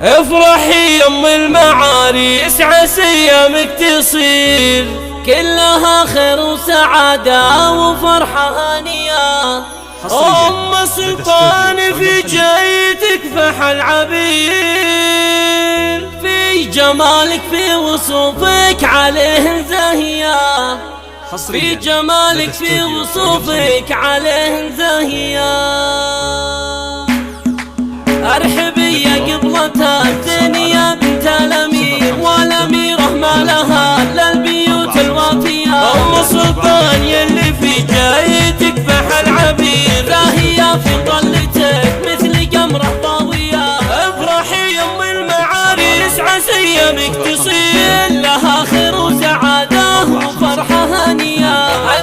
افرحي يا ام المعاريس عسى ايامك تصير كلها خير وسعادة وفرحة هانية. ام سلطان في جيتك فحل عبير، في جمالك في وصوفك عليه زاهية، في جمالك في وصوفك عليه زاهية. ارحبي يا قبلة الدنيا بنت الامير، والاميرة ما لها الا البيوت الوافية. ام سلطان يلي في جايتك فحل عبير، زاهية في طلتك مثل قمرة ضاوية. افرحي يا ام المعاريس عسى ايامك تصير لها خير وسعادة وفرحة هانية.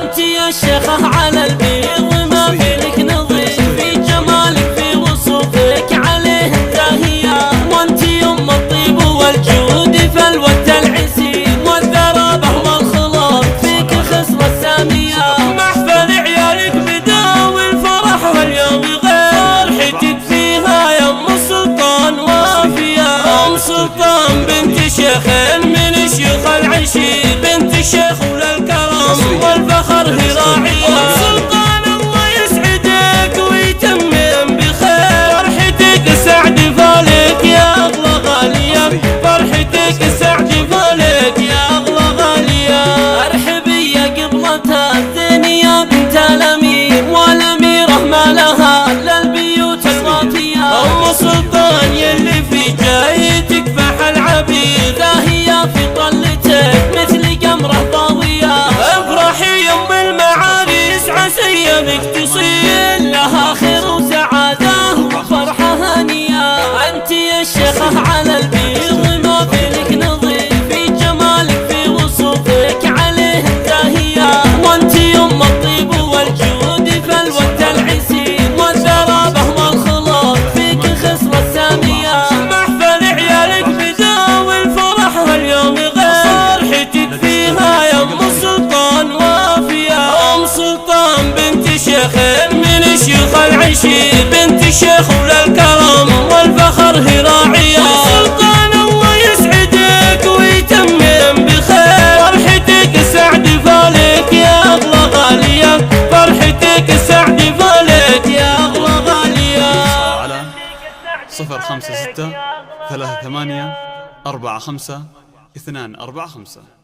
انت يا الشيخة على البير وما في لك نظير، في جمالك في وصوفك عليه زاهية. وانت ام الطيب والجود فالود العسير، والذرابة والخلاط فيك خصلة سامية. محفل عيالك بدا والفرح واليوم غير، فرحتك فيها يا ام سلطان وافية. ام سلطان بنت شيخ من شيوخ العشير، بنت شيخ وللكرم والفخر هي راعية. ام سلطان الله يسعدك ويتمم بخير، فرحتك سعد فالك يا اغلى غالية، فرحتك سعد فالك يا اغلى غالية. ارحبي يا قبلة الدنيا بنت الامير، والاميرة ما لها الا البيوت الوافية. ام سلطان يلي في جايتك فحل عبير، زاهية في طلتك مثل قمرة ضاوية. افرحي يا ام المعاريس عسى ايامك تصير لها خير وسعادة وفرحة هانية. انت يا الشيخة على البير وما في لك نظير، في جمالك في وصوفك عليه زاهية. وانت ام الطيب والجود فالود العسير، والذرابة والخلاط فيك خصلة سامية. محفل عيالك بدا والفرح واليوم غير، فرحتك فيها يا ام سلطان وافية. ام سلطان بنت شيخ من شيوخ العشير، بنت شيخ وللكرم والفخر هي راعية. ام سلطان الله يسعدك ويتمم بخير، فرحتك سعد فالك يا اغلى غالية، فرحتك سعد فالك يا اغلى غالية. على 056 38 45 245.